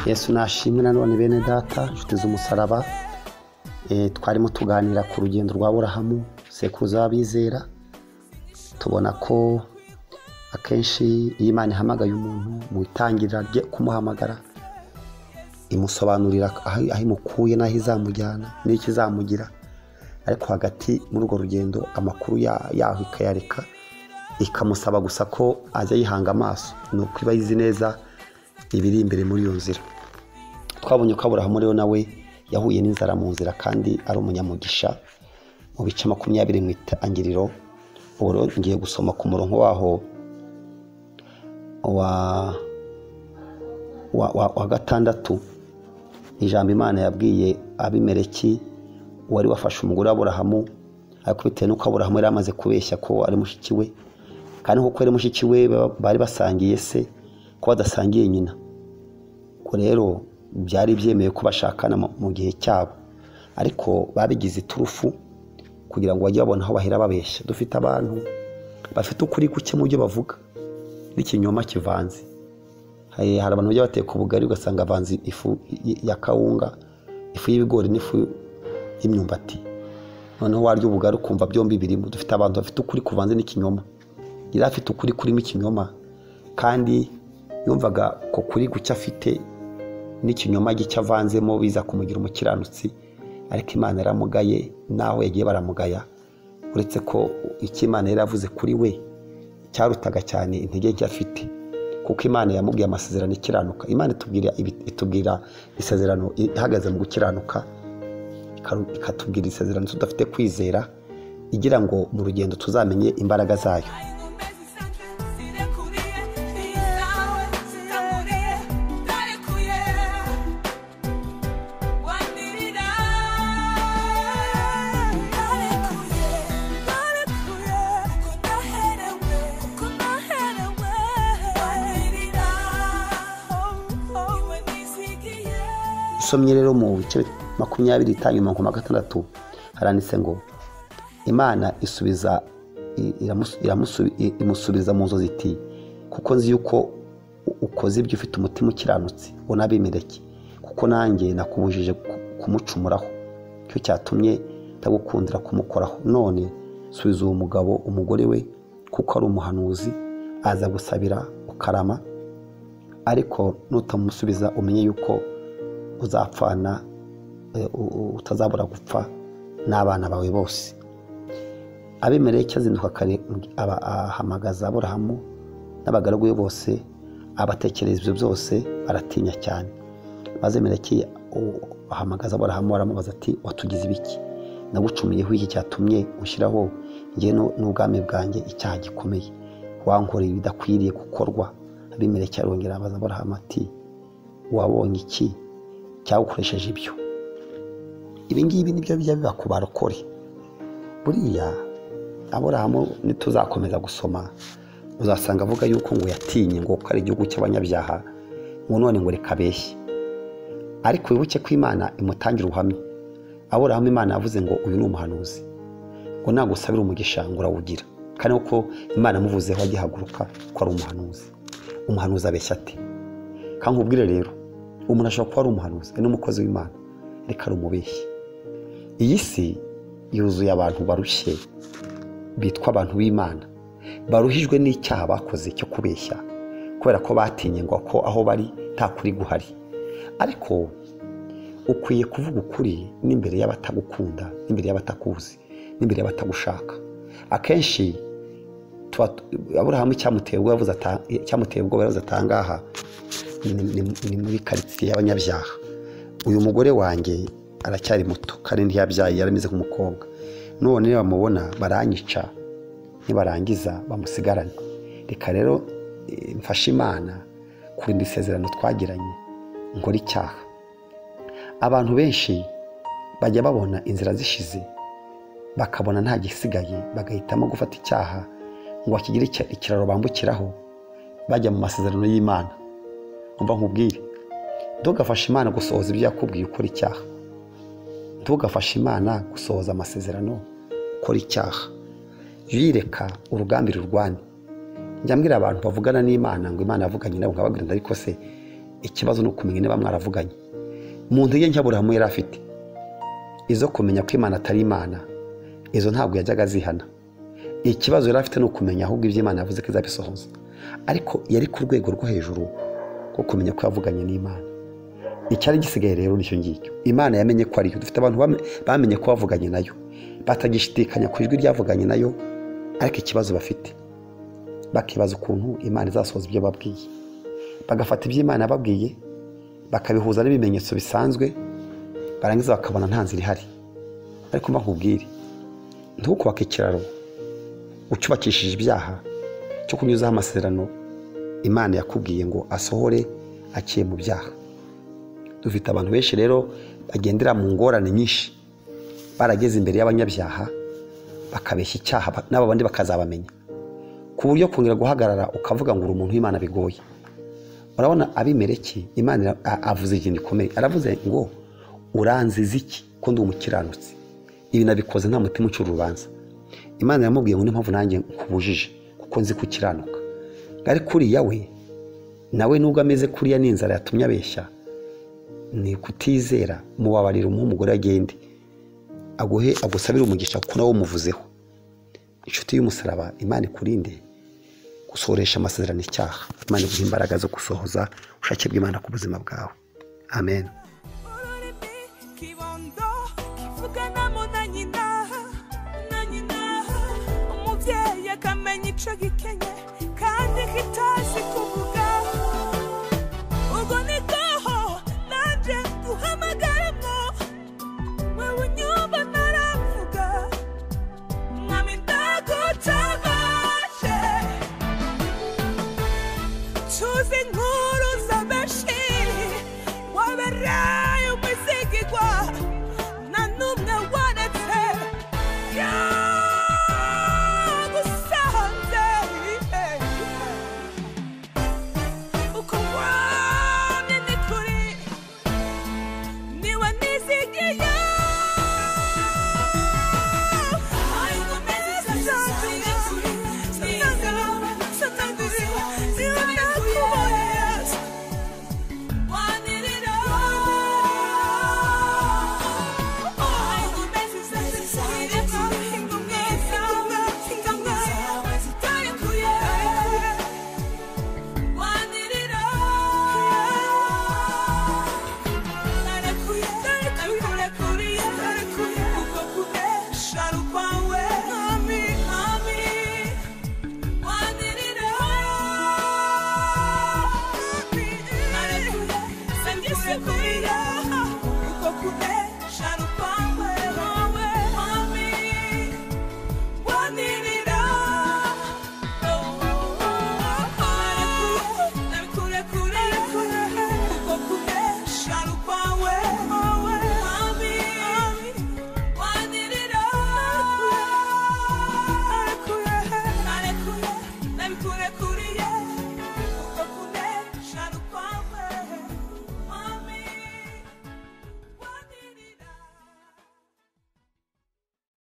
Yesu nashimwe nanone bene data inshuti z'umusaraba. Twarimo tuganira ku rugendo rwa Aburahamu sekuruza w'abizera. Tubona ko akenshi iyo Imana ihamagaye umuntu mu itangirira rye kumuhamagara imusobanurira aho imukuye n'aho izamujyana n'iki izamugira, ariko hagati muri urwo rugendo amakuru yaho ikayareka, ikamusaba gusa ko ajya yihanga amaso nuko iba yizi neza ibiri imbere muri iyo nzira. Twabonye ko Aburahamu rero nawe yahuye n'inzara mu nzira kandi ari umunyamugisha. Mu bice 20 mu itangiriro, ubu ngiye gusoma ku murongo waho wa gatandatu. Ijambo Imana yabwiye Abimeleki wari wafashe umugore Aburahamu, ariko bitewe nuko Aburahamu yari amaze kubeshya ko ari mushiki we, kandi kuko ari mushiki we bari basangiye se ko badasangiye nyina, ko rero byari byemeye ko bashakana mu gihe cyabo, ariko babigize iturufu kugira ngo bajye babona aho bahera babeshya. Dufite abantu bafite ukuri guke mu byo bavuga n'ikinyoma kivanze. Hari abantu bajya bateka ubugari ugasanga avanze ifu ya kawunga, ifu y'ibigori n'ifu y'imyumbati, noneho waryo ubugari ukumva byombi birimo. Dufite abantu bafite ukuri kuvanze n'ikinyoma. Yari afite ukuri kurimo ikinyoma, kandi yumvaga ko kuri gucya afite n'ikinyoma gice avanzemo biza kumugira umukiranutsi, ariko Imana yaramugaye naho yagiye baramugaya, uretse ko icyo Imana yari yavuze kuri we cyarutaga cyane intege nke afite, kuko Imana yamubwiye amasezerano ikiranuka. Imana itubwira isezerano ihagaze mu gukiranuka, ikatubwira isezerano tudafite kwizera, igira ngo mu rugendo tuzamenye imbaraga zayo. Somye rero mu bice 20 itanyuma ku 6 haranditse ngo Imana imusubiza mu nzozi iti, kuko nzi yuko ukoze ibyo ufite umutima ukiranutse unabimeleki, kuko nanjye nakubujije kumucumuraho, cyo cyatumye ntagukundira kumukoraho. None subiza uwo mugabo umugore we, kuko ari umuhanuzi, azagusabira ukarama, ariko nutamumusubiza umenye yuko uzapfana utazabura gupfa n'abana bawe bose. Abimeleki azinduka kare ahamagaza Aburahamu n'abagaragu be bose, abatekereza ibyo byose, baratinya cyane. Maze Abimeleki ahamagaza Aburahamu aramubaza ati, watugize ibiki? Nagucumiyeho iki cyatumye ushyiraho njye n'ubwami bwanjye icyaha gikomeye? Wankoreye ibidakwiriye gukorwa. Abimeleki arongera abaza Aburahamu ati, wabonye iki cyagukoresheje ibyo? Ibi ngibi nibyo bijya biba ku barokore. Buriya Aburahamu nituzakomeza gusoma uzasanga avuga yuko ngo yatinye ngo ko ari igihugu cy'abanyabyaha, ngo none ngo reka beshye. Ariko wibuke ko Imana imutangira ubuhamya. Aburahamu Imana yavuze ngo uyu ni umuhanuzi, ngo nagusabira umugisha ngo urawugira, kandi uko Imana amuvuzeho agihaguruka ko ari umuhanuzi. Umuhanuzi abeshya ate? Kandi nkubwire rero, umuntu ashobora kuba ari umuhanuzi n'umukozi w'Imana, reka ari umubeshyi. Iyi si yuzuye abantu barushye bitwa abantu b'Imana, baruhijwe n'icyaha bakoze cyo kubeshya, kubera ko batinye ngo ko aho bari nta kuri guhari. Ariko ukwiye kuvuga ukuri n'imbere y'abatagukunda, n'imbere y'abatakuzi, n'imbere y'abatagushaka. Akenshi Aburahamu cyamuteye ubwo yavuze atangaha ni muri karitsiye y'abanyabyaha. Uyu mugore wanjye aracyari muto kandi ntiyabyaye, yarameze nk'umukobwa, none niba bamubona baranyica, nibarangiza bamusigarane. Reka rero mfashe Imana kurinda isezerano twagiranye, nkora icyaha. Abantu benshi bajya babona inzira zishize, bakabona nta gisigaye, bagahitamo gufata icyaha ngo bakigire ikiraro bambukiraho bajya mu masezerano y'Imana. Umva nkubwire, ntugafashe Imana gusohoza ibyo yakubwiye ukora icyaha. Ntugafashe Imana gusohoza amasezerano ukora icyaha. Yireka urugambi rurwane. Njya mbwira abantu bavugana n'Imana ngo Imana yavuganye nabo nkababwira, ariko se ikibazo ni ukumenya niba mwaravuganye. Mu ntege nke Aburahamu yari afite izo kumenya ko Imana atari Imana, izo ntabwo yajyaga azihana. Ikibazo yari afite ni ukumenya ahubwo ibyo Imana yavuze ko izabisohoza, ariko yari ku rwego rwo hejuru rwo kumenya ko yavuganye n'Imana. Icyari gisigaye rero nicyo ngicyo, Imana yamenye ko ariyo. Dufite abantu bamenye ko bavuganye nayo, batagishidikanya ku ijwi ryavuganye nayo, ariko ikibazo bafite bakibaza ukuntu Imana izasohoza ibyo babwiye. Bagafata ibyo Imana yababwiye bakabihuza n'ibimenyetso bisanzwe, barangiza bakabona nta nzira ihari. Ariko mbakubwire, ntukubake ikiraro ucyubakishije ibyaha cyo kunyuzaho amasezerano Imana yakubwiye ngo asohore aciye mu byaha. Dufite abantu benshi rero bagendera mu ngorane nyinshi, barageze imbere y'abanyabyaha bakabeshya icyaha, n'abo bandi bakazabamenya, ku buryo kongera guhagarara ukavuga ngo uri umuntu w'Imana bigoye. Urabona Abimeleki, Imana avuze ikintu gikomeye, aravuze ngo uranziza iki ko ndi umukiranutsi? Ibi nabikoze nta mutima ucura urubanza. Imana yamubwiye ngo niyo mpamvu nanjye nakubujije, kuko nzi gukiranuka. Ariko uriya we nawe nubwo ameze kuriya n'inzara yatumye abeshya, ni kutizera. Mubabarira umugore agende agusabira umugisha kuko nawe umuvuzeho. Inshuti y'umusaraba, Imana ikurinde gusohoresha amasezerano icyaha. Imana iguhe imbaraga zo gusohoza ubushake bw'Imana ku buzima bwawe. Amen. kandi kitazi kuvuga ubwo niko nanjye duhamagaremo wewe unyumva naravuga mwami ndagutabaje tuzi